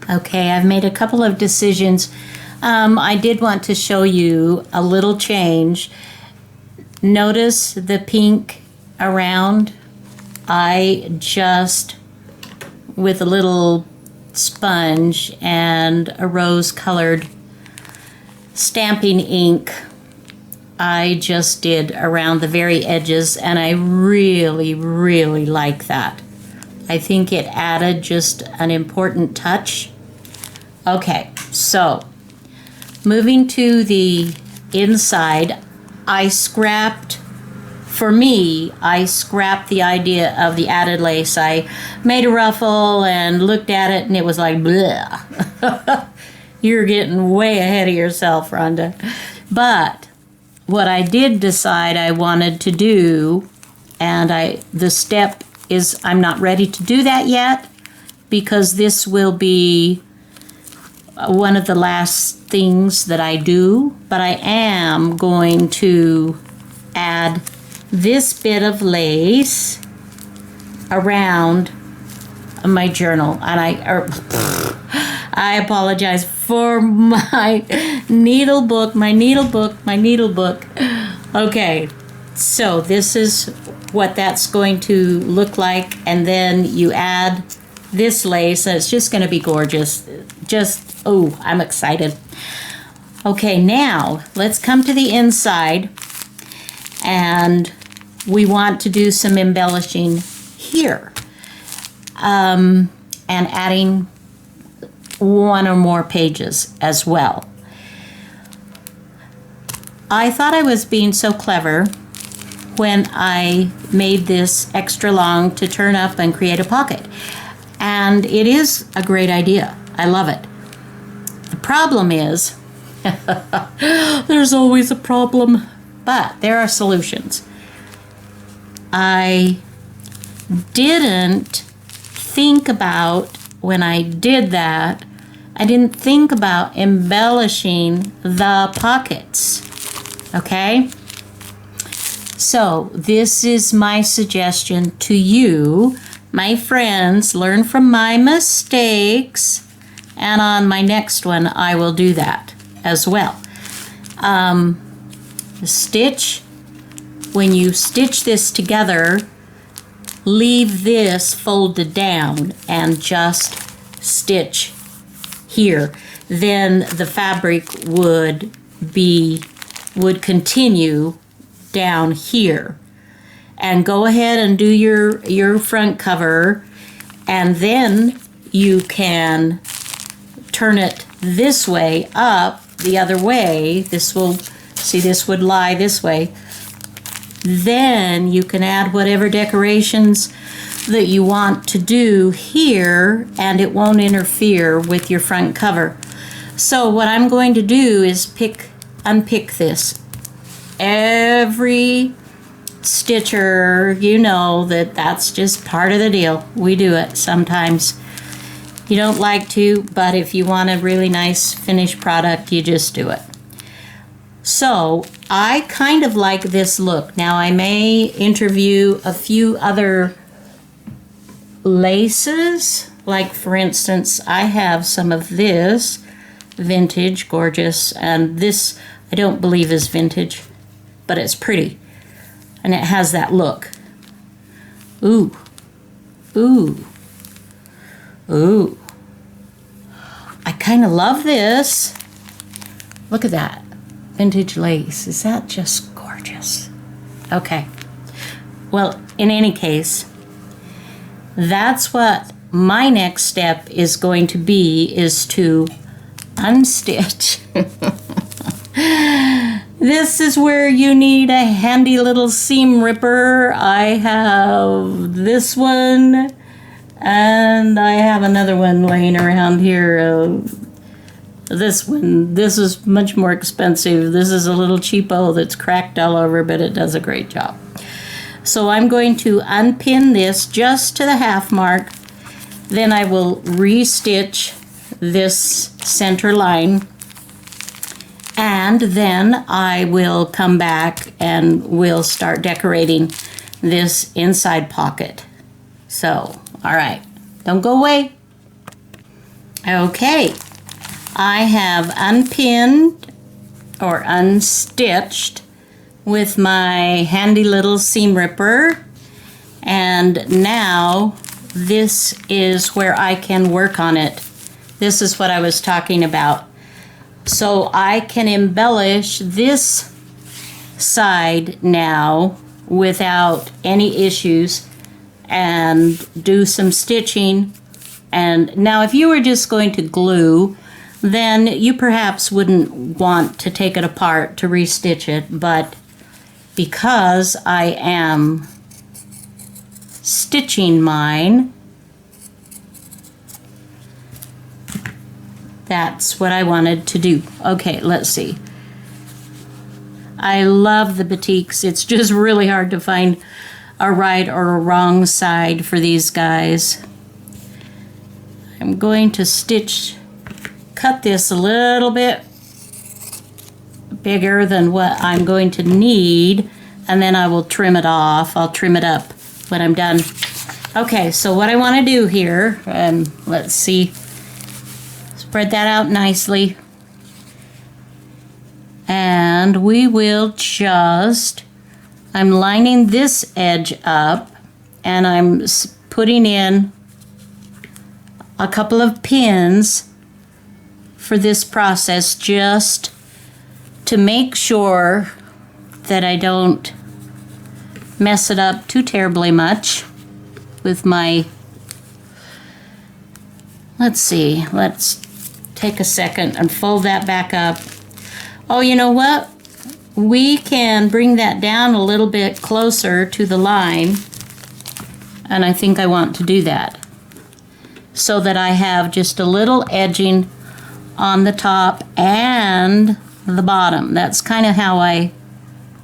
Okay, I've made a couple of decisions. I did want to show you a little change. Notice the pink around. I just, with a little sponge and a rose-colored stamping ink, I just did around the very edges, and I really, really like that. I think it added just an important touch. Okay, so moving to the inside, I scrapped the idea of the added lace. I made a ruffle and looked at it, and it was like, bleh. You're getting way ahead of yourself, Rhonda. But what I did decide I wanted to do, and the step is I'm not ready to do that yet, because this will be one of the last things that I do, but I am going to add this bit of lace around my journal. And I apologize for my needlebook. Okay, so this is what that's going to look like, and then you add this lace, and it's just going to be gorgeous. Oh, I'm excited. Okay, now let's come to the inside, and we want to do some embellishing here, and adding one or more pages as well. I thought I was being so clever when I made this extra long to turn up and create a pocket. And it is a great idea. I love it. The problem is, there's always a problem, but there are solutions. I didn't think about, when I did that, I didn't think about embellishing the pockets. Okay? So this is my suggestion to you, my friends. Learn from my mistakes, and on my next one I will do that as well. Stitch, when you stitch this together, leave this folded down and just stitch here. Then the fabric would continue down here. And go ahead and do your front cover, and then you can turn it this way up, the other way. This would lie this way. Then you can add whatever decorations that you want to do here, and it won't interfere with your front cover. So what I'm going to do is unpick this. Every stitcher, you know that's just part of the deal. We do it sometimes. You don't like to, but if you want a really nice finished product, you just do it. So I kind of like this look. Now I may interview a few other laces. Like for instance, I have some of this vintage, gorgeous, and this I don't believe is vintage, but it's pretty. And it has that look. Ooh. Ooh. Ooh. I kind of love this. Look at that. Vintage lace. Is that just gorgeous? Okay. Well, in any case, that's what my next step is going to be, is to unstitch. This is where you need a handy little seam ripper. I have this one, and I have another one laying around here. This one, this is much more expensive. This is a little cheapo that's cracked all over, but it does a great job. So I'm going to unpin this just to the half mark. Then I will re-stitch this center line. And then I will come back and we'll start decorating this inside pocket. So, all right, don't go away. Okay, I have unpinned or unstitched with my handy little seam ripper, and now this is where I can work on it. This is what I was talking about. So I can embellish this side now without any issues and do some stitching. And now if you were just going to glue, then you perhaps wouldn't want to take it apart to restitch it, but because I am stitching mine, that's what I wanted to do. Okay, let's see. I love the batiks. It's just really hard to find a right or a wrong side for these guys. I'm going to cut this a little bit bigger than what I'm going to need, and then I will trim it off. I'll trim it up when I'm done. Okay, so what I want to do here, let's see, spread that out nicely, and we will just, I'm lining this edge up, and I'm putting in a couple of pins for this process just to make sure that I don't mess it up too terribly much with my, let's see, let's take a second and fold that back up. Oh, you know what? We can bring that down a little bit closer to the line, and I think I want to do that so that I have just a little edging on the top and the bottom. That's kind of how I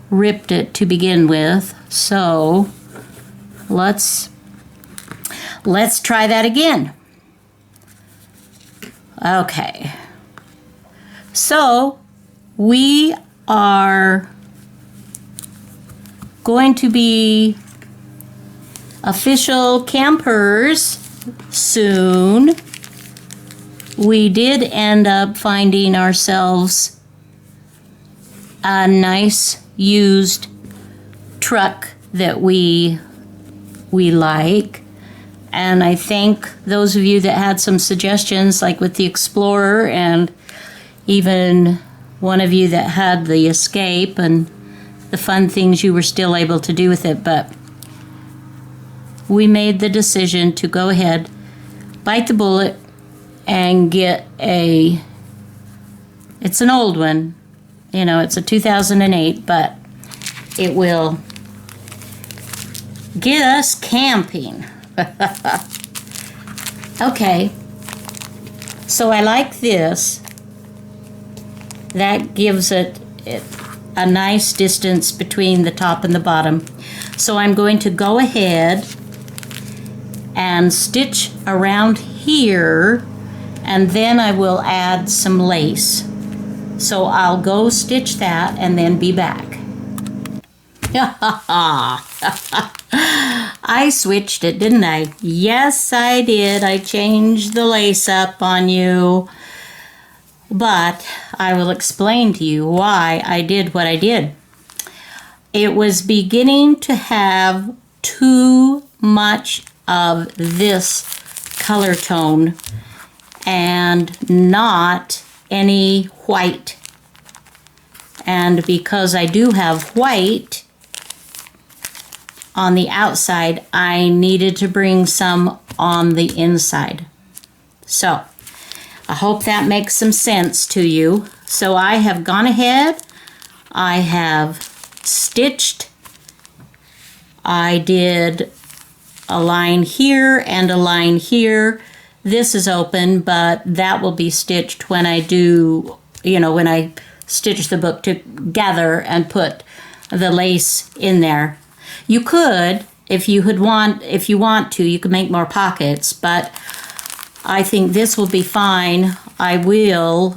ripped it to begin with. So let's try that again. Okay. So we are going to be official campers soon. We did end up finding ourselves a nice used truck that we like, and I thank those of you that had some suggestions, like with the Explorer, and even one of you that had the Escape and the fun things you were still able to do with it. But we made the decision to go ahead, bite the bullet, and get it's an old one, you know, it's a 2008, but it will get us camping. Okay, so I like this. That gives it a nice distance between the top and the bottom. So I'm going to go ahead and stitch around here, and then I will add some lace. So I'll go stitch that and then be back. I switched it, didn't I? Yes, I did. I changed the lace up on you. But I will explain to you why I did what I did. It was beginning to have too much of this color tone and not any white. And because I do have white on the outside, I needed to bring some on the inside. So I hope that makes some sense to you. So I have gone ahead, I have stitched, I did a line here and a line here. This is open, but that will be stitched when I do, when I stitch the book together and put the lace in there. You could, if you want to, you could make more pockets, but I think this will be fine. I will,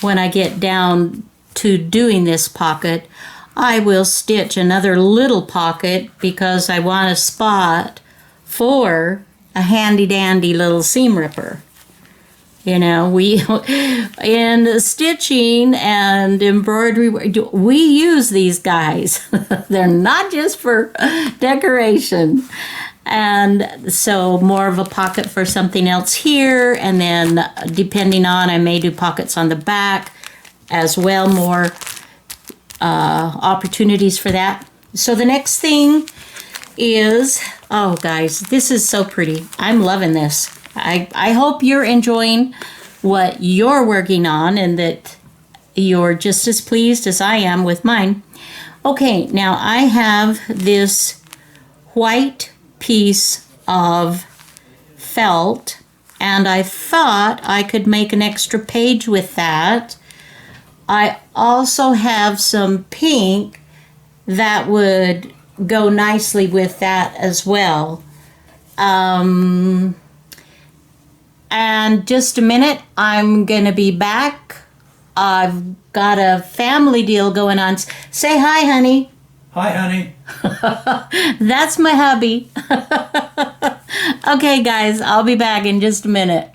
when I get down to doing this pocket, I will stitch another little pocket because I want a spot for a handy dandy little seam ripper. You know, we in stitching and embroidery, we use these guys. They're not just for decoration. And so more of a pocket for something else here, and then depending on, I may do pockets on the back as well, more opportunities for that. So the next thing is, oh guys, this is so pretty. I'm loving this. I hope you're enjoying what you're working on and that you're just as pleased as I am with mine. Okay, now I have this white piece of felt, and I thought I could make an extra page with that. I also have some pink that would go nicely with that as well. And just a minute, I'm gonna be back. I've got a family deal going on. Say hi, honey. Hi, honey. That's my hubby. Okay, guys, I'll be back in just a minute.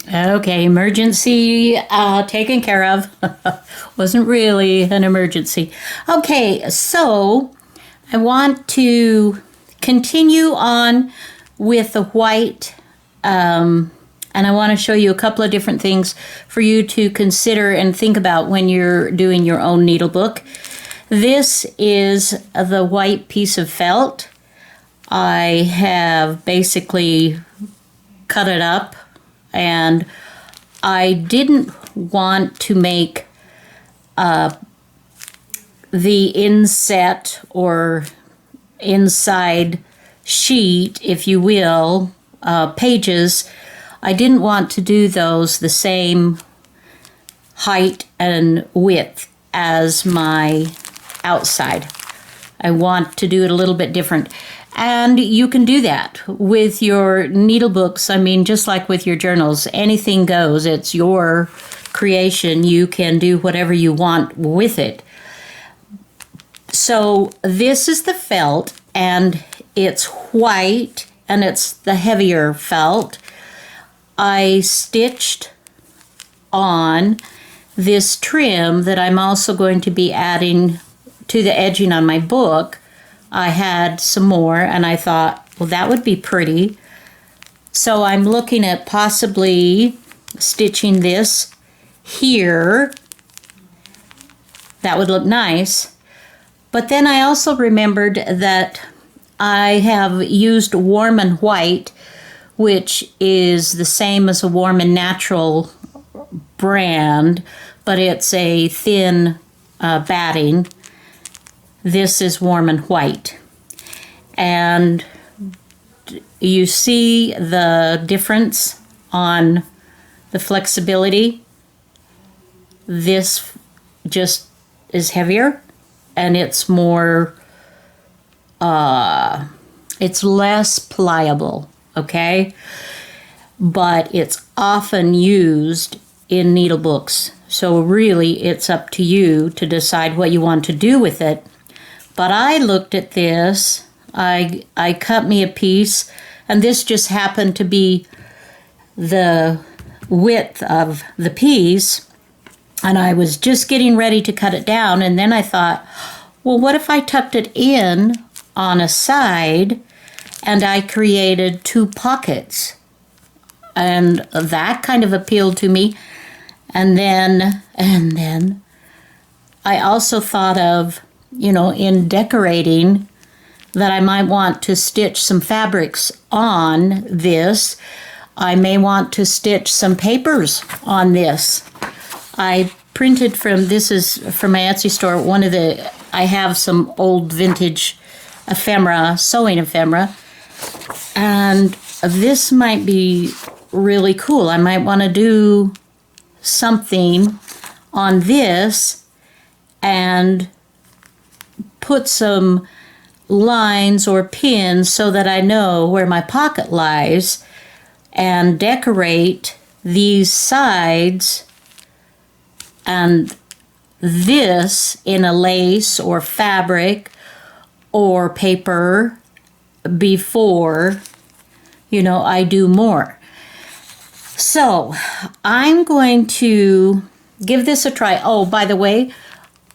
Okay, emergency taken care of. Wasn't really an emergency. Okay, so I want to continue on with the white, and I want to show you a couple of different things for you to consider and think about when you're doing your own needlebook. This is the white piece of felt. I have basically cut it up, and I didn't want to make the inset or inside sheet, if you will, pages. I didn't want to do those the same height and width as my outside. I want to do it a little bit different. And you can do that with your needle books. I mean, just like with your journals, anything goes. It's your creation. You can do whatever you want with it. So this is the felt, and it's white, and it's the heavier felt. I stitched on this trim that I'm also going to be adding to the edging on my book. I had some more, and I thought, well, that would be pretty. So I'm looking at possibly stitching this here. That would look nice. But then I also remembered that I have used Warm and White, which is the same as a Warm and Natural brand, but it's a thin batting. This is Warm and White. And you see the difference on the flexibility. This just is heavier, and it's more, it's less pliable, okay? But it's often used in needle books. So really, it's up to you to decide what you want to do with it. But I looked at this, I cut me a piece, and this just happened to be the width of the piece, and I was just getting ready to cut it down, and then I thought, well, what if I tucked it in on a side and I created two pockets? And that kind of appealed to me. And then I also thought of, you know, in decorating, that I might want to stitch some fabrics on this. I may want to stitch some papers on this. I printed from, this is from my Etsy store, I have some old vintage ephemera, sewing ephemera, and this might be really cool. I might want to do something on this and put some lines or pins so that I know where my pocket lies, and decorate these sides and this in a lace or fabric or paper before I do more. So I'm going to give this a try. Oh, by the way,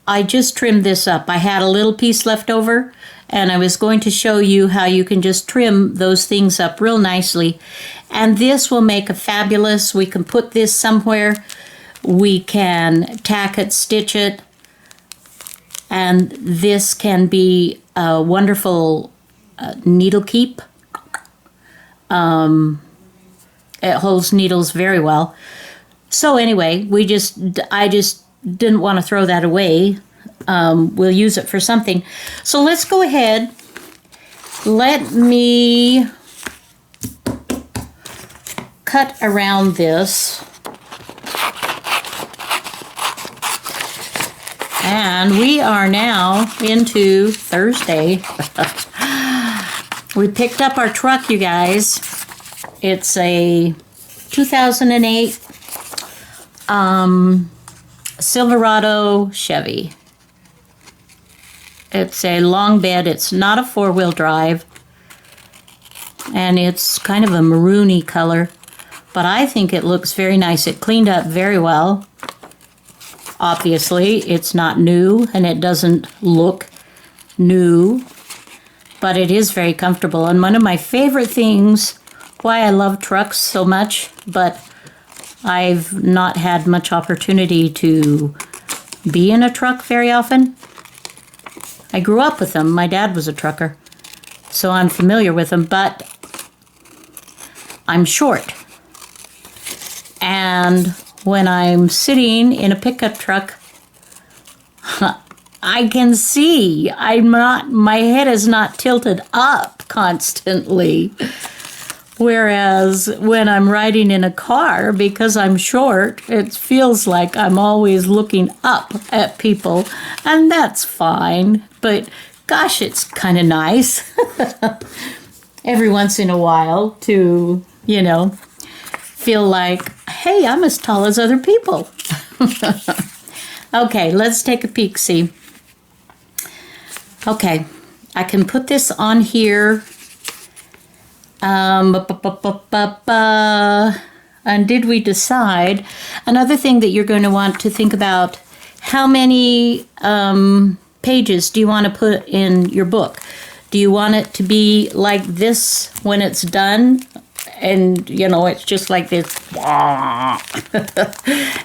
I just trimmed this up. I had a little piece left over, and I was going to show you how you can just trim those things up real nicely. And this will make a fabulous, we can put this somewhere, we can tack it, stitch it, and this can be a wonderful needle keep. It holds needles very well. So anyway, I just didn't want to throw that away. We'll use it for something. So let's go ahead. Let me cut around this. And we are now into Thursday. We picked up our truck, you guys. It's a 2008 Silverado Chevy. It's a long bed. It's not a four-wheel drive. And it's kind of a maroony color. But I think it looks very nice. It cleaned up very well. Obviously, it's not new and it doesn't look new. But it is very comfortable. And one of my favorite things, why I love trucks so much, but I've not had much opportunity to be in a truck very often. I grew up with them. My dad was a trucker, so I'm familiar with them, but I'm short. And when I'm sitting in a pickup truck, I can see. My head is not tilted up constantly. Whereas when I'm riding in a car, because I'm short, it feels like I'm always looking up at people, and that's fine. But gosh, it's kind of nice every once in a while to, feel like, hey, I'm as tall as other people. Okay, let's take a peek, see. Okay, I can put this on here. And did we decide? Another thing that you're going to want to think about, how many pages do you want to put in your book? Do you want it to be like this when it's done? And, it's just like this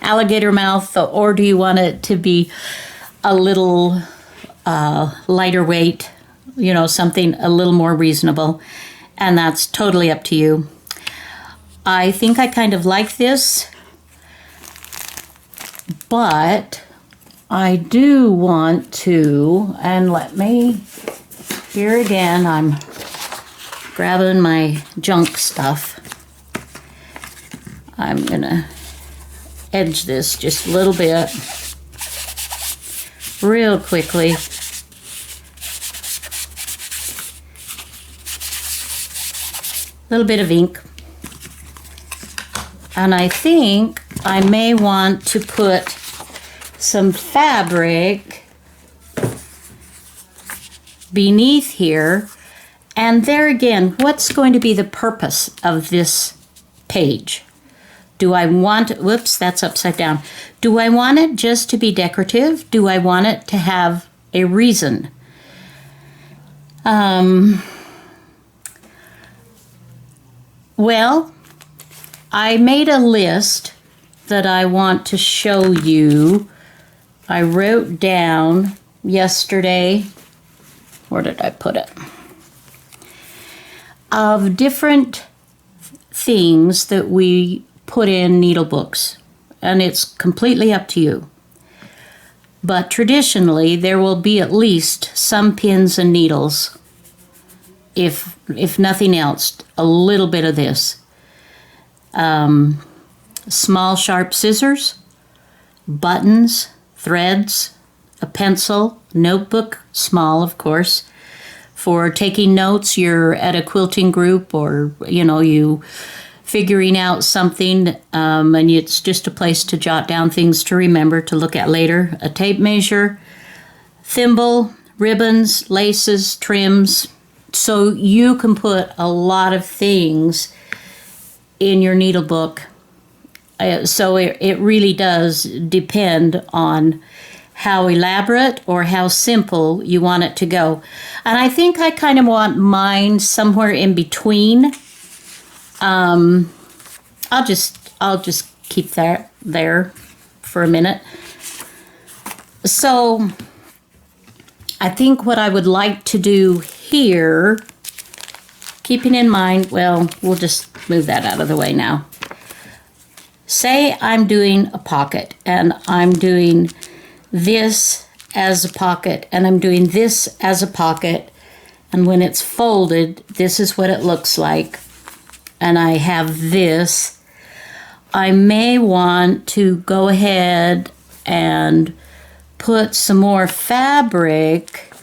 alligator mouth, or do you want it to be a little lighter weight, something a little more reasonable? And that's totally up to you. I think I kind of like this, but I do want to, and here again, I'm grabbing my junk stuff. I'm gonna edge this just a little bit, real quickly. Little bit of ink. And I think I may want to put some fabric beneath here. And there again, what's going to be the purpose of this page? Do I want, whoops, that's upside down. Do I want it just to be decorative? Do I want it to have a reason? Well, I made a list that I want to show you. I wrote down yesterday, where did I put it? Of different things that we put in needle books, and it's completely up to you. But traditionally, there will be at least some pins and needles. If nothing else, a little bit of this. Small sharp scissors, buttons, threads, a pencil, notebook, small of course. For taking notes, you're at a quilting group, or you figuring out something, and it's just a place to jot down things to remember to look at later. A tape measure, thimble, ribbons, laces, trims, So you can put a lot of things in your needle book. So it really does depend on how elaborate or how simple you want it to go. And I think I kind of want mine somewhere in between. I'll just keep that there for a minute. So I think what I would like to do here, keeping in mind, well, we'll just move that out of the way now. Say I'm doing a pocket and I'm doing this as a pocket and I'm doing this as a pocket, and when it's folded, this is what it looks like, and I have this. I may want to go ahead and put some more fabric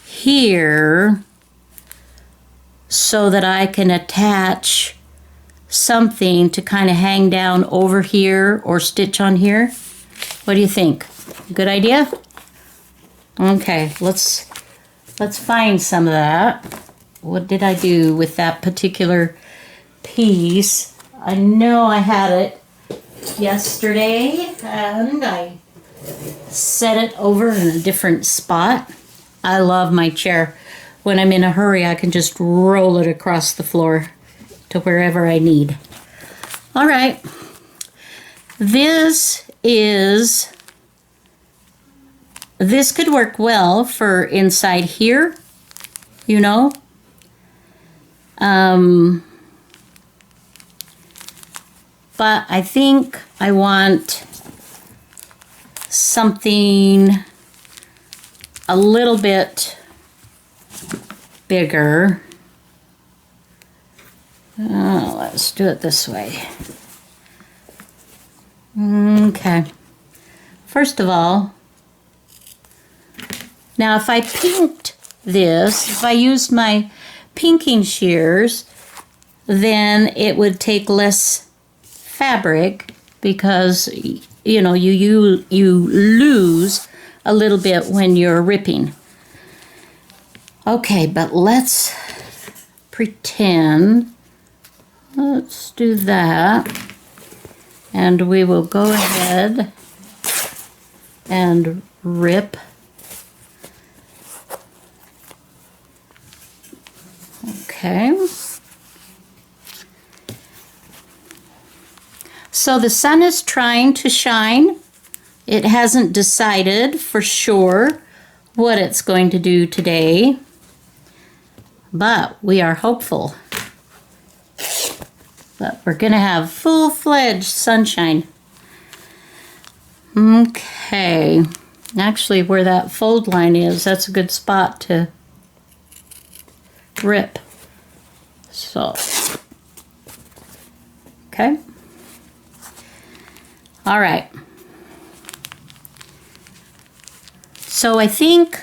here so that I can attach something to kind of hang down over here or stitch on here. What do you think? Good idea? Okay, let's find some of that. What did I do with that particular piece? I know I had it yesterday and I set it over in a different spot. I love my chair. When I'm in a hurry, I can just roll it across the floor to wherever I need. All right. This could work well for inside here, you know. But I think I want something a little bit bigger. Let's do it this way. Okay. First of all, now if I pinked this, if I used my pinking shears, then it would take less fabric because, you know, you lose a little bit when you're ripping. Okay, but let's pretend. Let's do that. And we will go ahead and rip. Okay. So the sun is trying to shine. It hasn't decided for sure what it's going to do today, but we are hopeful. But we're going to have full-fledged sunshine. Okay. Actually, where that fold line is, that's a good spot to rip. So, okay. All right. So I think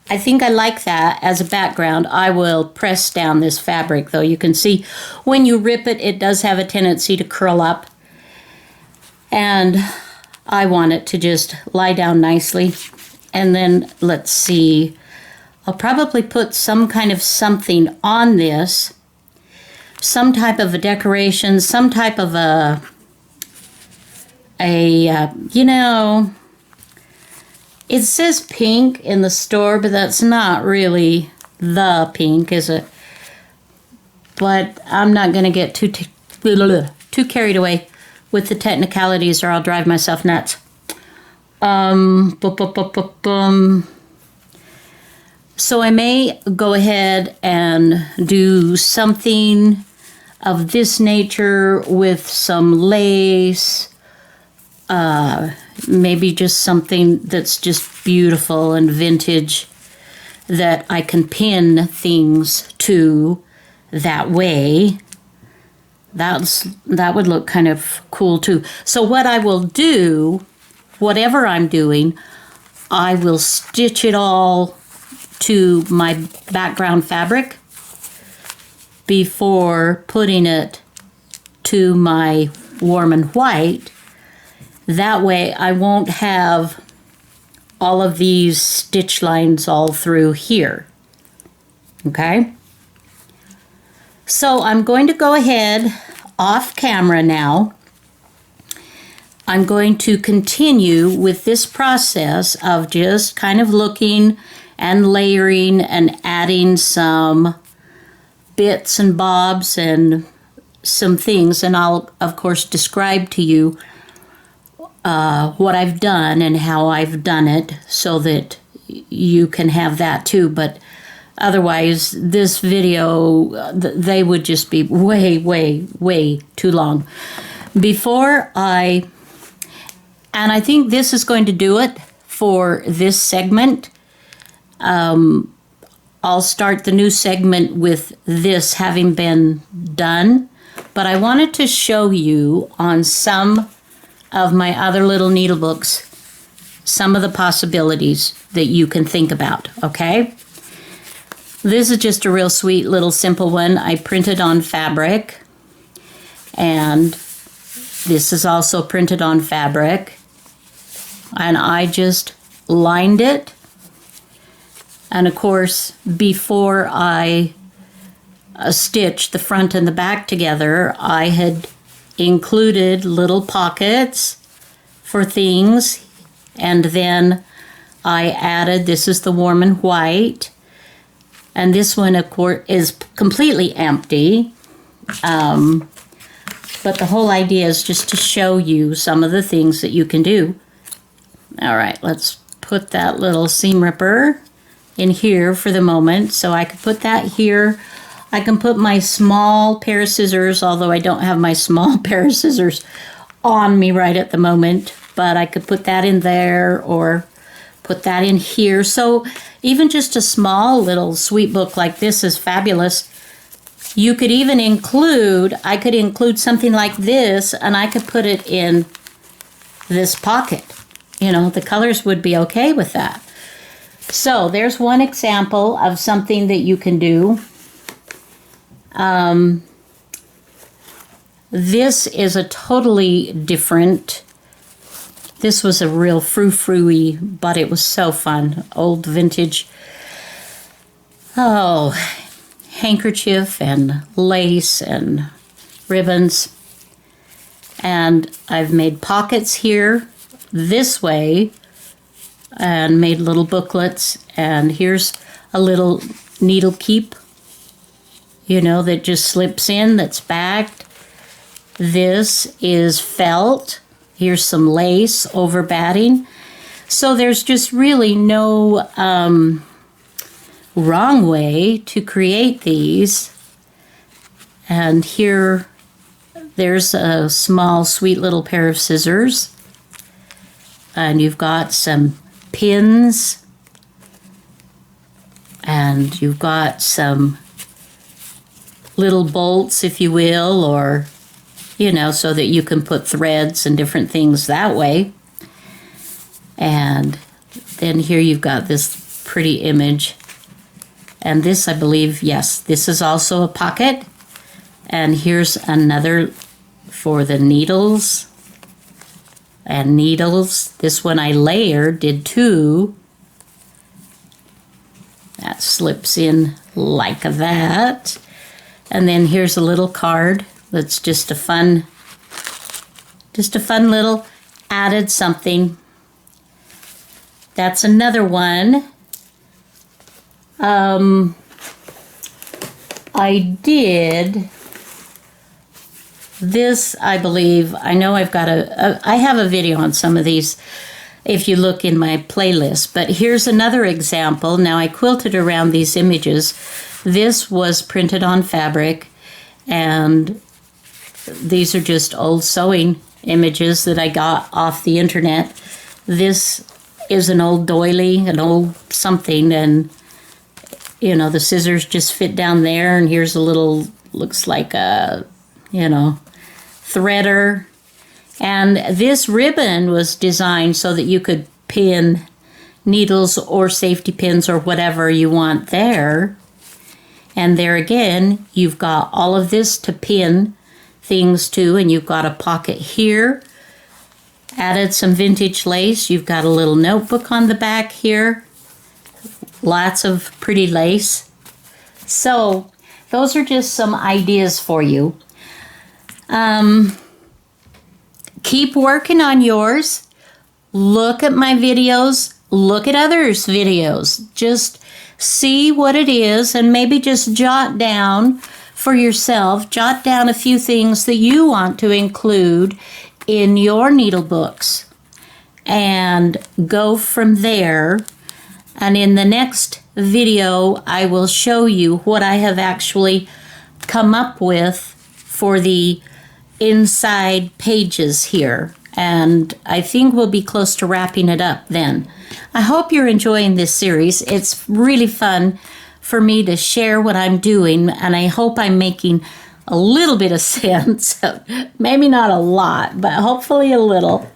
I like that as a background. I will press down this fabric, though. You can see when you rip it, it does have a tendency to curl up. And I want it to just lie down nicely. And then, let's see, I'll probably put some kind of something on this. Some type of a decoration, some type of you know, it says pink in the store, but that's not really the pink, is it? But I'm not going to get too carried away with the technicalities or I'll drive myself nuts. So I may go ahead and do something of this nature with some lace. Maybe just something that's just beautiful and vintage that I can pin things to that way. That would look kind of cool too. So what I will do, whatever I'm doing, I will stitch it all to my background fabric before putting it to my warm and white. That way I won't have all of these stitch lines all through here. Okay? So I'm going to go ahead off camera now. I'm going to continue with this process of just kind of looking and layering and adding some bits and bobs and some things, and I'll of course describe to you what I've done and how I've done it so that you can have that too. But otherwise, this video, they would just be way too long. And I think this is going to do it for this segment. I'll start the new segment with this having been done. But I wanted to show you on some of my other little needle books some of the possibilities that you can think about, okay? This is just a real sweet little simple one I printed on fabric. And this is also printed on fabric. And I just lined it. And of course, before I stitched the front and the back together, I had included little pockets for things. And then I added, this is the warm and white. And this one, of course, is completely empty. But the whole idea is just to show you some of the things that you can do. All right, let's put that little seam ripper in here for the moment. So I can put that here. I can put my small pair of scissors, although I don't have my small pair of scissors on me right at the moment. But I could put that in there or put that in here. So even just a small little sweet book like this is fabulous. You could even include, I could include something like this, and I could put it in this pocket. You know, the colors would be okay with that. So there's one example of something that you can do. This is a totally different, this was a real frou-frou-y, but it was so fun. Old vintage, handkerchief and lace and ribbons. And I've made pockets here this way and made little booklets. And here's a little needle keep, you know, that just slips in, that's bagged. This is felt. Here's some lace over batting. So there's just really no wrong way to create these. And here, there's a small, sweet little pair of scissors. And you've got some pins. And you've got some little bolts, if you will, or, you know, so that you can put threads and different things that way. And then here you've got this pretty image. And this, I believe, yes, this is also a pocket. And here's another for the needles. And needles, this one I layered, did two. That slips in like that. And then here's a little card that's just a fun little added something. That's another one. I did this, I believe. I know I've got I have a video on some of these if you look in my playlist. But here's another example. Now I quilted around these images. This was printed on fabric, and these are just old sewing images that I got off the internet. This is an old doily, an old something, and you know, the scissors just fit down there, and here's a little, looks like a, you know, threader. And this ribbon was designed so that you could pin needles or safety pins or whatever you want there. And there again, you've got all of this to pin things to, and you've got a pocket here. Added some vintage lace. You've got a little notebook on the back here. Lots of pretty lace. So those are just some ideas for you. Keep working on yours. Look at my videos. Look at others' videos. Just see what it is and maybe just jot down for yourself. Jot down a few things that you want to include in your needle books and go from there. And in the next video, I will show you what I have actually come up with for the inside pages here. And I think we'll be close to wrapping it up then. I hope you're enjoying this series. It's really fun for me to share what I'm doing, and I hope I'm making a little bit of sense. Maybe not a lot, but hopefully a little.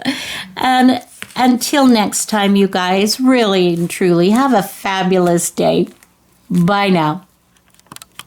And until next time, you guys, really and truly have a fabulous day. Bye now.